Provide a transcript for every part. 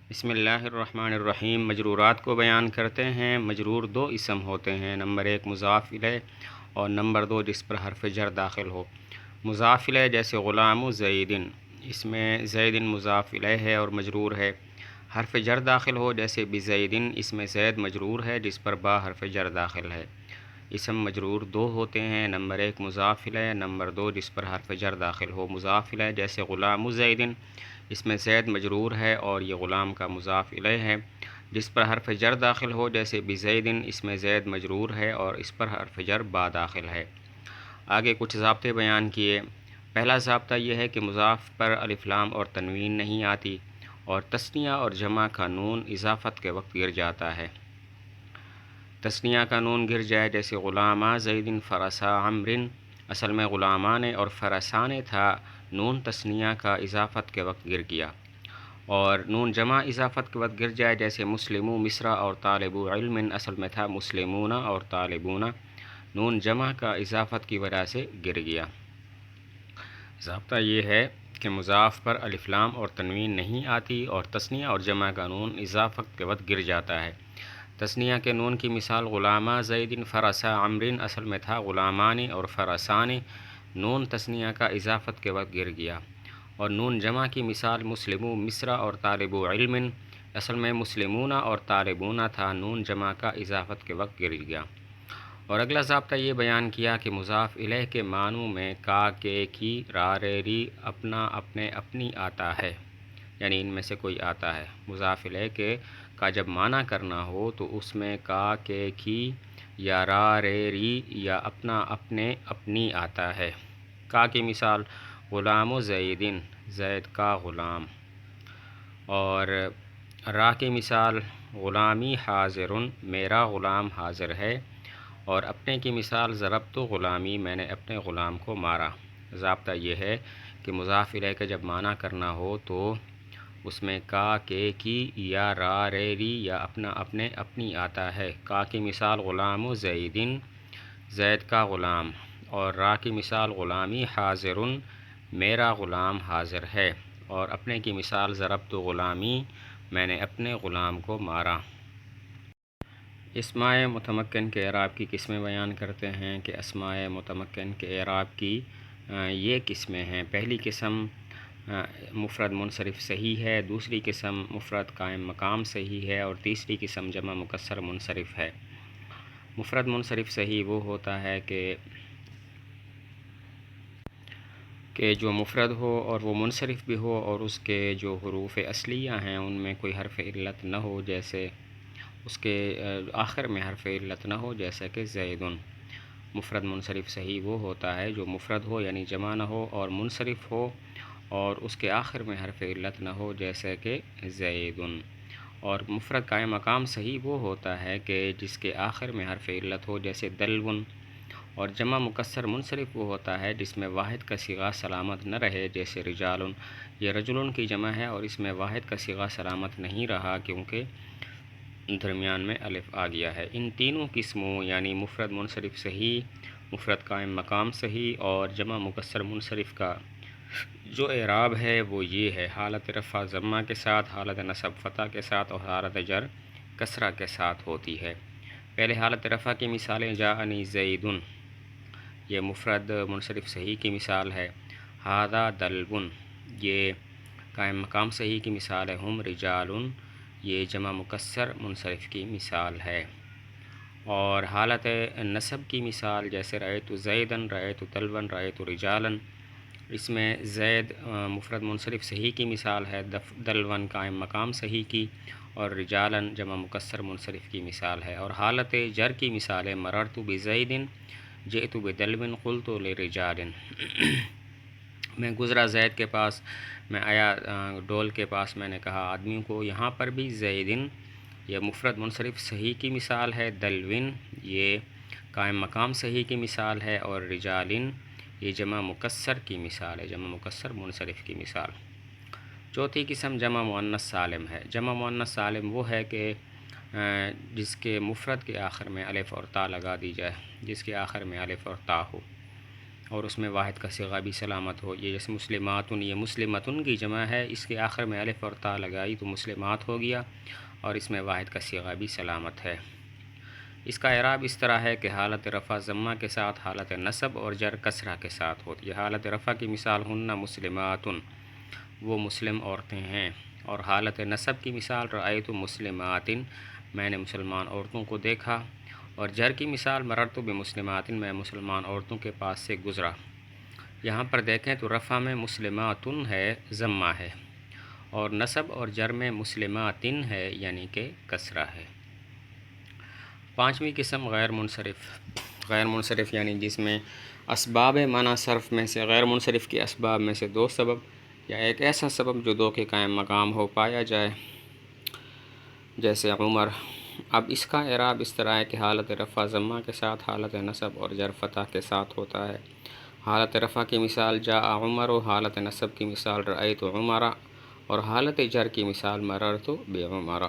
بسم اللہ الرحمن الرحیم۔ مجرورات کو بیان کرتے ہیں۔ مجرور دو اسم ہوتے ہیں، نمبر ایک مضاف الیہ اور نمبر دو جس پر حرف جر داخل ہو۔ مضاف الیہ جیسے غلام زیدن، اس میں زیدن مضاف الیہ ہے اور مجرور ہے۔ حرف جر داخل ہو جیسے بزیدن، اس میں زید مجرور ہے جس پر با حرف جر داخل ہے۔ اسم مجرور دو ہوتے ہیں، نمبر ایک مضاف الیہ، نمبر دو جس پر حرف جر داخل ہو۔ مضاف الیہ جیسے غلام زیدن، اس میں زید مجرور ہے اور یہ غلام کا مضاف الیہ ہے۔ جس پر حرف جر داخل ہو جیسے بزیدن، اس میں زید مجرور ہے اور اس پر حرف جر با داخل ہے۔ آگے کچھ ضابطے بیان کیے۔ پہلا ضابطہ یہ ہے کہ مضاف پر الف لام اور تنوین نہیں آتی اور تثنیہ اور جمع کا نون اضافت کے وقت گر جاتا ہے۔ تثنیہ کا نون گر جائے جیسے غلاما زیدن فرسا عمرن، اصل میں غلامان اور فرسان تھا، نون تثنیہ کا اضافت کے وقت گر گیا۔ اور نون جمع اضافت کے وقت گر جائے جیسے مسلمو مصر اور طالب علم، اصل میں تھا مسلمون اور طالبون، نون جمع کا اضافت کی وجہ سے گر گیا۔ ضابطہ یہ ہے کہ مضاف پر الف لام اور تنوین نہیں آتی اور تثنیہ اور جمع کا نون اضافت کے وقت گر جاتا ہے۔ تثنیہ کے نون کی مثال غلاما زیدن فرسا عمرن، اصل میں تھا غلامان اور فرسان، نون تثنیہ کا اضافت کے وقت گر گیا۔ اور نون جمع کی مثال مسلمو مصر اور طالب علم، اصل میں مسلمون اور طالبون تھا، نون جمع کا اضافت کے وقت گر گیا۔ اور اگلا ضابطہ یہ بیان کیا کہ مضاف الیہ کے معنوں میں کا، کے، کی، را، رے، ری، اپنا، اپنے، اپنی آتا ہے، یعنی ان میں سے کوئی آتا ہے۔ مضاف الیہ کے کا جب معنی کرنا ہو تو اس میں کا، کے، کی یا را، رے، ری یا اپنا، اپنے، اپنی آتا ہے۔ کا کی مثال غلام زیدن، زید کا غلام۔ اور را کی مثال غلامی حاضرن، میرا غلام حاضر ہے۔ اور اپنے کی مثال ضربت غلامی، میں نے اپنے غلام کو مارا۔ ضابطہ یہ ہے کہ مضاف الیہ کا جب معنی کرنا ہو تو اس میں کا، کے، کی یا را، رے، ری یا اپنا، اپنے، اپنی آتا ہے۔ کا کی مثال غلام زیدن، زید کا غلام۔ اور را کی مثال غلامی حاضرن، میرا غلام حاضر ہے۔ اور اپنے کی مثال ضربت غلامی، میں نے اپنے غلام کو مارا۔ اسماء متمکن کے اعراب کی قسمیں بیان کرتے ہیں کہ اسماء متمکن کے اعراب کی یہ قسمیں ہیں۔ پہلی قسم مفرد منصرف صحیح ہے، دوسری قسم مفرد قائم مقام صحیح ہے اور تیسری قسم جمع مکسر منصرف ہے۔ مفرد منصرف صحیح وہ ہوتا ہے کہ جو مفرد ہو اور وہ منصرف بھی ہو اور اس کے جو حروف اصلیہ ہیں ان میں کوئی حرف علت نہ ہو، جیسے اس کے آخر میں حرف علت نہ ہو، جیسا کہ زیدن۔ مفرد منصرف صحیح وہ ہوتا ہے جو مفرد ہو یعنی جمع نہ ہو اور منصرف ہو اور اس کے آخر میں حرف علت نہ ہو، جیسے کہ زیدن۔ اور مفرد قائم مقام صحیح وہ ہوتا ہے کہ جس کے آخر میں حرف علت ہو، جیسے دلون۔ اور جمع مکسر منصرف وہ ہوتا ہے جس میں واحد کا صیغہ سلامت نہ رہے، جیسے رجالن۔ یہ رجلن کی جمع ہے اور اس میں واحد کا صیغہ سلامت نہیں رہا کیونکہ درمیان میں الف آ گیا ہے۔ ان تینوں قسموں یعنی مفرد منصرف صحیح، مفرد قائم مقام صحیح اور جمع مکسر منصرف کا جو اعراب ہے وہ یہ ہے: حالت رفع ضمہ کے ساتھ، حالت نصب فتح کے ساتھ اور حالت جر کسرہ کے ساتھ ہوتی ہے۔ پہلے حالت رفع کی مثالیں جاءنی زیدن، یہ مفرد منصرف صحیح کی مثال ہے۔ ھذا دلو، یہ قائم مقام صحیح کی مثال ہے۔ ہم رجال، یہ جمع مکسر منصرف کی مثال ہے۔ اور حالت نصب کی مثال جیسے رأیت زیدن، رأیت دلون، رأیت رجالا، اس میں زید مفرد منصرف صحیح کی مثال ہے، دلون قائم مقام صحیح کی اور رجالا جمع مکسر منصرف کی مثال ہے۔ اور حالت جر کی مثال ہے مررت بزیدن، جئت بدلو، قلت لرجال، میں گزرا زید کے پاس، میں آیا ڈول کے پاس، میں نے کہا آدمیوں کو۔ یہاں پر بھی زیدن یہ مفرد منصرف صحیح کی مثال ہے، دلوین یہ قائم مقام صحیح کی مثال ہے اور رجالن یہ جمع مکسر کی مثال ہے، جمع مکسر منصرف کی مثال۔ چوتھی قسم جمع مؤنث سالم ہے۔ جمع مؤنث سالم وہ ہے کہ جس کے مفرد کے آخر میں الف اور تا لگا دی جائے، جس کے آخر میں الف اور تا ہو۔ اور اس میں واحد کا صیغہ بھی سلامت ہو. یہ جیسے مسلماتن، یہ مسلمتن کی جمع ہے، اس کے آخر میں الف اور تا لگائی تو مسلمات ہو گیا، اور اس میں واحد کا صیغہ بھی سلامت ہے. اس کا اعراب اس طرح ہے کہ حالت رفع ضمہ کے ساتھ، حالت نصب اور جر کسرہ کے ساتھ ہوتی ہے. حالت رفع کی مثال ہن مسلماتن، وہ مسلم عورتیں ہیں. اور حالت نصب کی مثال رأیت مسلماتن، میں نے مسلمان عورتوں کو دیکھا. اور جر کی مثال مررت بمسلماتن، میں مسلمان عورتوں کے پاس سے گزرا. یہاں پر دیکھیں تو رفع میں مسلماتن ہے، ضمہ ہے، اور نصب اور جر میں مسلماتن ہے، یعنی کہ کسرہ ہے. پانچویں قسم غیر منصرف. غیر منصرف یعنی جس میں اسباب منع صرف میں سے، غیر منصرف کے اسباب میں سے دو سبب یا ایک ایسا سبب جو دو کے قائم مقام ہو پایا جائے، جیسے عمر. اب اس کا اعراب اس طرح ہے کہ حالت رفع ضمہ کے ساتھ، حالت نصب اور جر فتح کے ساتھ ہوتا ہے. حالت رفع کی مثال جاء عمر، حالت نصب کی مثال رأیت عمر، اور حالت جر کی مثال مررت بعمر.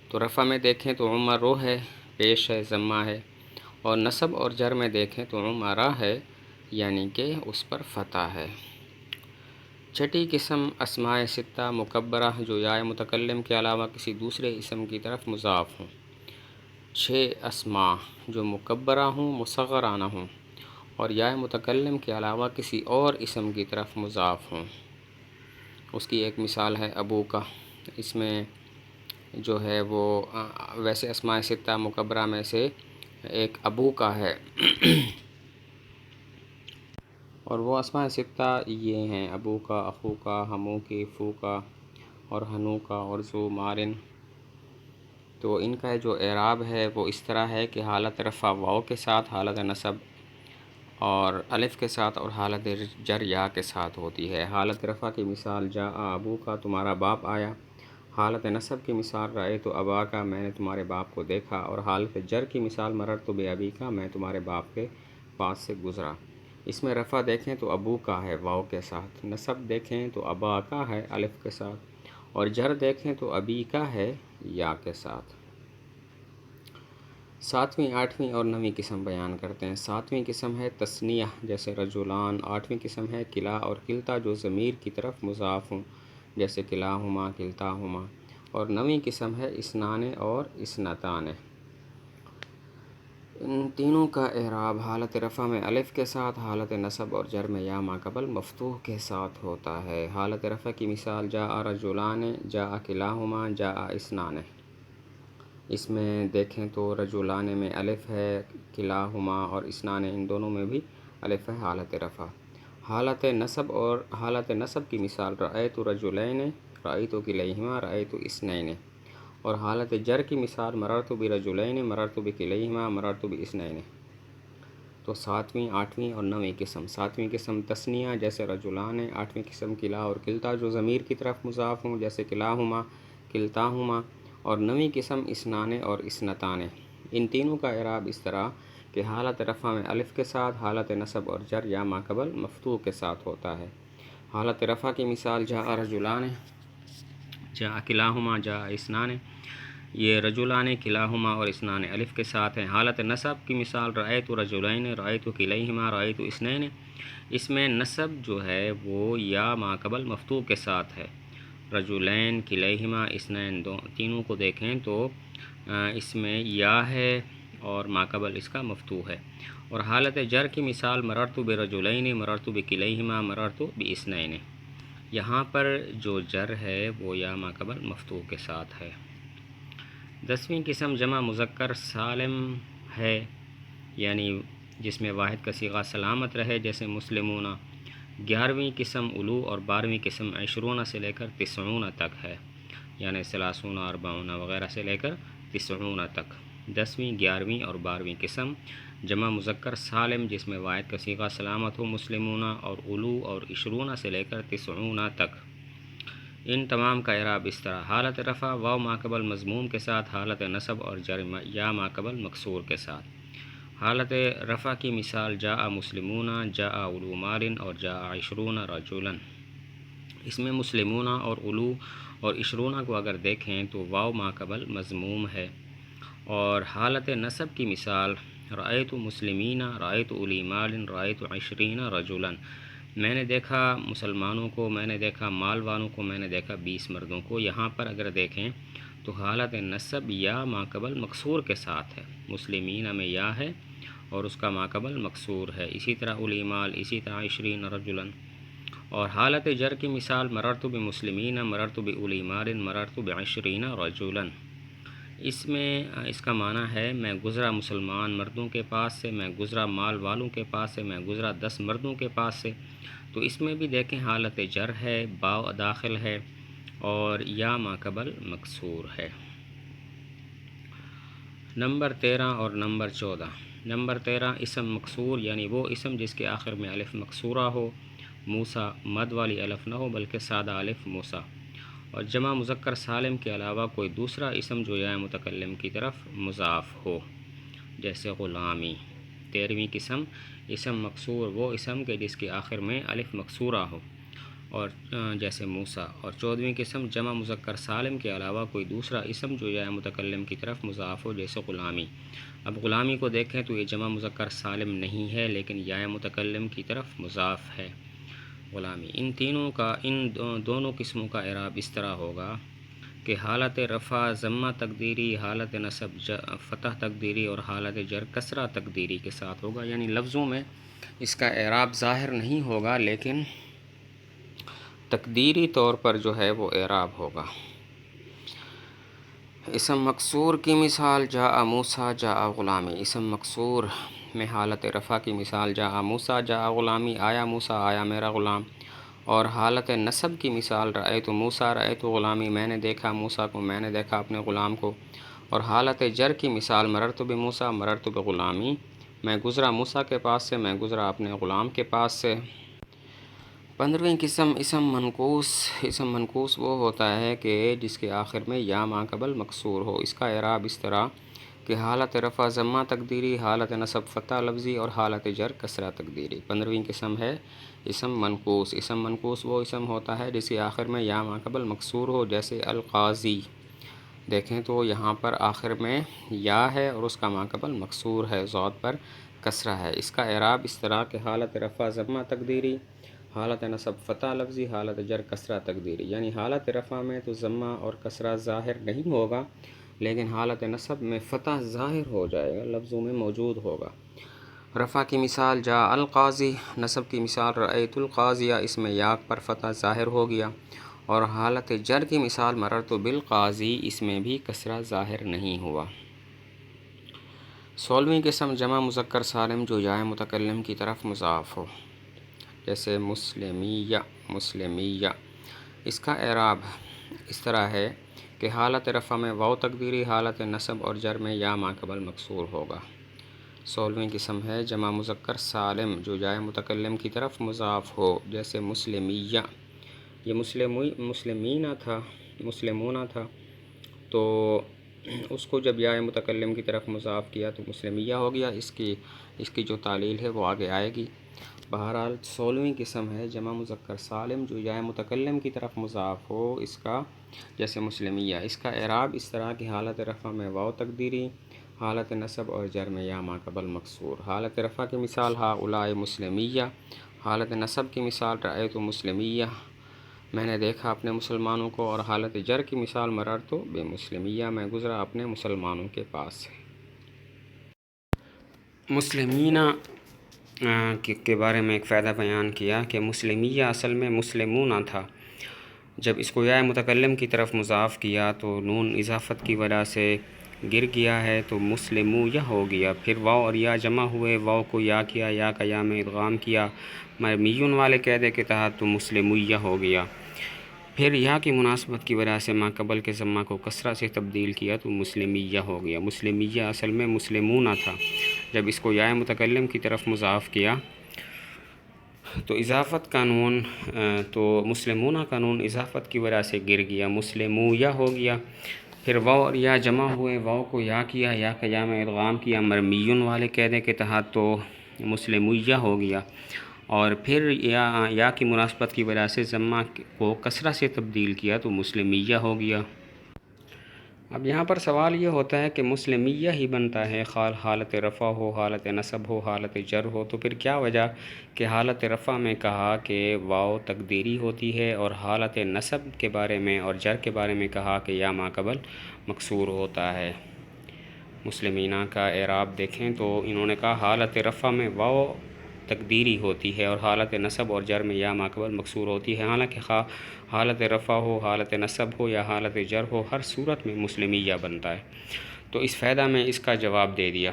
تو رفع میں دیکھیں تو عمر رو ہے، پیش ہے، ضمہ ہے، اور نصب اور جر میں دیکھیں تو عمرہ ہے، یعنی کہ اس پر فتح ہے. چھٹی قسم اسماء ستہ مکبرہ، جو یا متکلم کے علاوہ کسی دوسرے اسم کی طرف مضاف ہوں. 6 اسماء جو مکبرہ ہوں، مصغرانہ ہوں، اور یا متکلم کے علاوہ کسی اور اسم کی طرف مضاف ہوں. اس کی ایک مثال ہے ابو کا. اس میں جو ہے وہ ویسے اسماء ستہ مکبرہ میں سے ایک ابو کا ہے. اور وہ اسماء ستہ یہ ہیں ابو کا، اخو کا، ہمو کی، فو کا، اور ہنو کا، اور ذو مارن. تو ان کا جو اعراب ہے وہ اس طرح ہے کہ حالت رفع واو کے ساتھ، حالت نصب اور الف کے ساتھ، اور حالت جر یا کے ساتھ ہوتی ہے. حالت رفع کی مثال جاء ابو کا، تمہارا باپ آیا. حالت نصب کی مثال رأیت ابا کا، میں نے تمہارے باپ کو دیکھا. اور حالت جر کی مثال مررت بابی کا، میں تمہارے باپ کے پاس سے گزرا. اس میں رفع دیکھیں تو ابو کا ہے واو کے ساتھ، نصب دیکھیں تو ابا کا ہے الف کے ساتھ، اور جر دیکھیں تو ابی کا ہے یا کے ساتھ. ساتویں، آٹھویں اور نویں قسم بیان کرتے ہیں. ساتویں قسم ہے تثنیہ، جیسے رجلان. آٹھویں قسم ہے کلا اور کلتا، جو ضمیر کی طرف مضاف ہوں، جیسے کلاہما، کلتاہما. اور نویں قسم ہے اثنان اور اثنتان. ان تینوں کا اعراب حالت رفع میں الف کے ساتھ، حالت نصب اور جر میں یا ما قبل مفتوح کے ساتھ ہوتا ہے. حالت رفع کی مثال جاء رجلان، جاء کلاہما، جاء اثنان. اس میں دیکھیں تو رجلان میں الف ہے، کلاہما اور اثنان ان دونوں میں بھی الف ہے حالت رفع. حالت نصب کی مثال رأیت رجلین، رأیت کلیہما، رأیت اثنین. اور حالت جر کی مثال مررت برجلین، مررت بکلیہما، مررت باثنین. تو ساتویں، آٹھویں اور نویں قسم. ساتویں قسم تثنیہ، جیسے رجلان. آٹھویں قسم کلا اور کلتا، جو ضمیر کی طرف مضاف ہوں، جیسے کلاہما، کلتاہما. اور نویں قسم اثنان اور اثنتان. ان تینوں کا اعراب اس طرح کہ حالت رفع میں الف کے ساتھ، حالت نصب اور جر یا ما قبل مفتوح کے ساتھ ہوتا ہے. حالت رفع کی مثال جاء رجلان، جاء کلاہما، جاء اثنان. یہ رجلان، کلاہما اور اثنان الف کے ساتھ ہیں. حالت نصب کی مثال رأیت رجلین، رأیت کلیہما، رأیت اثنین. اس میں نصب جو ہے وہ یا ما قبل مفتوح کے ساتھ ہے. رجلین، کلیہما، اثنین تینوں کو دیکھیں تو اس میں یا ہے اور ما قبل اس کا مفتوح ہے. اور حالت جر کی مثال مررت برجلین، مررت بکلیہما، مررت باثنین. یہاں پر جو جر ہے وہ یا ما قبل مفتوح کے ساتھ ہے. 10ویں قسم جمع مذکر سالم ہے، یعنی جس میں واحد کا صیغہ سلامت رہے، جیسے مسلمون. 11ویں قسم الو اور 12ویں قسم 20 سے لے کر 90 تک ہے، یعنی 30 40 وغیرہ سے لے کر 90 تک. 10ویں، 11ویں اور 12ویں قسم جمع مذکر سالم، جس میں واحد کا صیغہ سلامت ہو، مسلمون اور الو اور 20 سے لے کر 90 تک. ان تمام کا اعراب اس طرح: حالت رفع واو ما قبل مضموم کے ساتھ، حالت نصب اور جر یا ما قبل مکسور کے ساتھ. حالت رفع کی مثال جاء مسلمون، جاء الو مال، اور جاء 20 رجلا. اس میں مسلمون اور الو اور 20 کو اگر دیکھیں تو واو ما قبل مضموم ہے. اور حالت نصب کی مثال رأیت مسلمین، رأیت اولی مال، رأیت 20 رجلا، میں نے دیکھا مسلمانوں کو، میں نے دیکھا مال والوں کو، میں نے دیکھا 20 مردوں کو۔ یہاں پر اگر دیکھیں تو حالت نصب یا ماقبل مکسور کے ساتھ ہے، مسلمین میں یا ہے اور اس کا ماقبل مکسور ہے، اسی طرح اولی مال، اسی طرح 20 رجلا۔ اور حالت جر کی مثال مررت بمسلمین، مررت باولی مال، مررت ب20 رجلا، اس میں اس کا معنی ہے میں گزرا مسلمان مردوں کے پاس سے، میں گزرا مال والوں کے پاس سے، میں گزرا 10 مردوں کے پاس سے۔ تو اس میں بھی دیکھیں حالت جر ہے، باء داخل ہے اور یا ماقبل مکسور ہے۔ نمبر 13 اور نمبر 14۔ نمبر 13 اسم مکسور، یعنی وہ اسم جس کے آخر میں الف مکسورہ ہو، موسیٰ مد والی الف نہ ہو بلکہ سادہ الف موسیٰ، اور جمع مذکر سالم کے علاوہ کوئی دوسرا اسم جو یا متکلم کی طرف مضاف ہو، جیسے غلامی۔ 13ویں قسم اسم مکسور وہ اسم کے جس کے آخر میں الف مکسورہ ہو، اور جیسے موسیٰ۔ اور 14ویں قسم جمع مذکر سالم کے علاوہ کوئی دوسرا اسم جو یا متکلم کی طرف مضاف ہو، جیسے غلامی۔ اب غلامی کو دیکھیں تو یہ جمع مذکر سالم نہیں ہے لیکن یا متکلم کی طرف مضاف ہے، غلامی۔ ان دونوں قسموں کا اعراب اس طرح ہوگا کہ حالت رفع ضمہ تقدیری، حالت نصب فتح تقدیری اور حالت جر کسرہ تقدیری کے ساتھ ہوگا، یعنی لفظوں میں اس کا اعراب ظاہر نہیں ہوگا لیکن تقدیری طور پر جو ہے وہ اعراب ہوگا۔ اسم مکسور کی مثال جاء موسیٰ جاء غلامی۔ اسم مکسور میں حالت رفع کی مثال جاء موسیٰ جاء غلامی، آیا موسیٰ آیا میرا غلام۔ اور حالت نصب کی مثال رأیت موسیٰ رأیت غلامی، میں نے دیکھا موسیٰ کو، میں نے دیکھا اپنے غلام کو۔ اور حالت جر کی مثال مررت بموسیٰ مررت بغلامی، میں گزرا موسیٰ کے پاس سے، میں گزرا اپنے غلام کے پاس سے۔ 15ویں قسم اسم منقوص۔ اسم منقوص وہ ہوتا ہے کہ جس کے آخر میں یا ماقبل مکسور ہو، اس کا اعراب اس طرح کہ حالت رفع ضمہ تقدیری، حالت نصب فتح لفظی اور حالت جر کسرہ تقدیری۔ 15ویں قسم ہے اسم منقوص۔ اسم منقوص وہ اسم ہوتا ہے جس کے آخر میں یا ماقبل مکسور ہو، جیسے القاضی۔ دیکھیں تو یہاں پر آخر میں یا ہے اور اس کا ماقبل مکسور ہے، ضاد پر کسرہ ہے۔ اس کا اعراب اس طرح کہ حالت رفع ضمہ تقدیری، حالت نصب فتح لفظی، حالت جر کسرہ تقدیری، یعنی حالت رفع میں تو ضمہ اور کسرہ ظاہر نہیں ہوگا لیکن حالت نصب میں فتح ظاہر ہو جائے گا، لفظوں میں موجود ہوگا۔ رفع کی مثال جاء القاضی، نصب کی مثال رأیت القاضیہ، اس میں یا پر فتح ظاہر ہو گیا۔ اور حالت جر کی مثال مررت بالقاضی، اس میں بھی کسرہ ظاہر نہیں ہوا۔ 16ویں قسم جمع مذکر سالم جو یا متکلم کی طرف مضاف ہو، جیسے مسلمیہ مسلمیہ۔ اس کا اعراب اس طرح ہے کہ حالت رفع میں واو تقدیری، حالت نصب اور جر میں یا ماقبل مکسور ہوگا۔ 16ویں قسم ہے جمع مذکر سالم جو یا متکلم کی طرف مضاف ہو، جیسے مسلمیہ۔ یہ مسلمینہ تھا، مسلمونہ تھا، تو اس کو جب یا متکلم کی طرف مضاف کیا تو مسلمیہ ہو گیا۔ اس کی جو تعلیل ہے وہ آگے آئے گی۔ بہرحال 16ویں قسم ہے جمع مذکر سالم جو یا متکلم کی طرف مضاف ہو، اس کا جیسے مسلمیہ۔ اس کا اعراب اس طرح کی حالت رفع میں واو تقدیری، حالت نصب اور جر میں یا ماقبل مکسور۔ حالت رفع کی مثال ہؤلاء مسلمیہ، حالت نصب کی مثال رأیت مسلمیہ، میں نے دیکھا اپنے مسلمانوں کو۔ اور حالت جر کی مثال مررت بمسلمیہ، میں گزرا اپنے مسلمانوں کے پاس سے۔ مسلمینہ کے بارے میں ایک فائدہ بیان کیا کہ مسلمیہ اصل میں مسلمونہ تھا، جب اس کو یا متکلم کی طرف مضاف کیا تو نون اضافت کی وجہ سے گر گیا ہے تو مسلمویہ ہو گیا، پھر واو اور یا جمع ہوئے، واو کو یا کیا، یا کا یا میں ادغام کیا مرمیون والے قاعدے کے تحت تو مسلمویہ ہو گیا، پھر یا کی مناسبت کی وجہ سے ماقبل کے ضمہ کو کسرہ سے تبدیل کیا تو مسلمیہ ہو گیا۔ مسلمیہ اصل میں مسلمونہ تھا، جب اس کو یا متکلم کی طرف مضاف کیا تو اضافت قانون تو مسلمونہ قانون اضافت کی وجہ سے گر گیا، مسلمویہ ہو گیا، پھر واو اور یا جمع ہوئے، واو کو یا کیا، یا کا یا میں ادغام کیا مرمیون والے قاعدے کے تحت تو مسلمویہ ہو گیا، اور پھر یا کی مناسبت کی وجہ سے ضمہ کو کسرہ سے تبدیل کیا تو مسلمیہ ہو گیا۔ اب یہاں پر سوال یہ ہوتا ہے کہ مسلمیہ ہی بنتا ہے، حالت رفع ہو، حالت نصب ہو، حالت جر ہو، تو پھر کیا وجہ کہ حالت رفع میں کہا کہ واو تقدیری ہوتی ہے، اور حالت نصب کے بارے میں اور جر کے بارے میں کہا کہ یا ما قبل مکسور ہوتا ہے؟ مسلمینہ کا اعراب دیکھیں تو انہوں نے کہا حالت رفع میں واو تقدیری ہوتی ہے، اور حالت نصب اور جر میں یا ما قبل مکسور ہوتی ہے، حالانکہ حالت رفع ہو، حالت نصب ہو یا حالت جر ہو، ہر صورت میں مسلمیہ بنتا ہے۔ تو اس فائدہ میں اس کا جواب دے دیا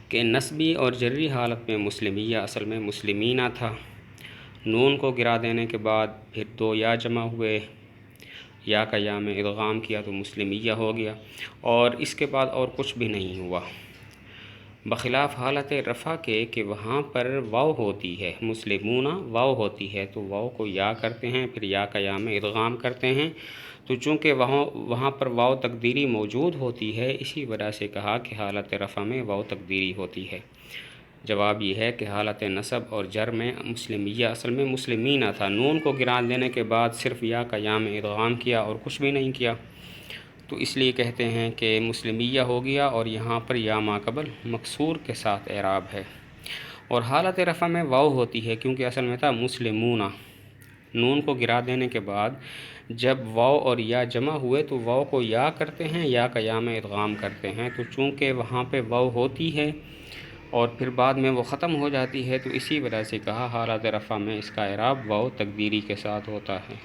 کہ نصبی اور جری حالت میں مسلمیہ اصل میں مسلمینہ تھا، نون کو گرا دینے کے بعد پھر دو یا جمع ہوئے، یا کا یا میں ادغام کیا تو مسلمیہ ہو گیا، اور اس کے بعد اور کچھ بھی نہیں ہوا، بخلاف حالت رفع کے کہ وہاں پر واو ہوتی ہے، مسلمونہ واو ہوتی ہے، تو واو کو یا کرتے ہیں، پھر یا کا یا میں ادغام کرتے ہیں، تو چونکہ وہاں پر واو تقدیری موجود ہوتی ہے، اسی وجہ سے کہا کہ حالت رفع میں واو تقدیری ہوتی ہے۔ جواب یہ ہے کہ حالت نصب اور جر میں مسلمیہ اصل میں مسلمینہ تھا، نون کو گرا دینے کے بعد صرف یا کا یا میں ادغام کیا اور کچھ بھی نہیں کیا، تو اس لیے کہتے ہیں کہ مسلمیہ ہو گیا، اور یہاں پر یا ما قبل مکسور کے ساتھ اعراب ہے۔ اور حالت رفع میں واو ہوتی ہے کیونکہ اصل میں تھا مسلمونہ، نون کو گرا دینے کے بعد جب واو اور یا جمع ہوئے تو واو کو یا کرتے ہیں، یا کا یا میں ادغام کرتے ہیں، تو چونکہ وہاں پہ واو ہوتی ہے اور پھر بعد میں وہ ختم ہو جاتی ہے، تو اسی وجہ سے کہا حالت رفع میں اس کا اعراب واو تقدیری کے ساتھ ہوتا ہے۔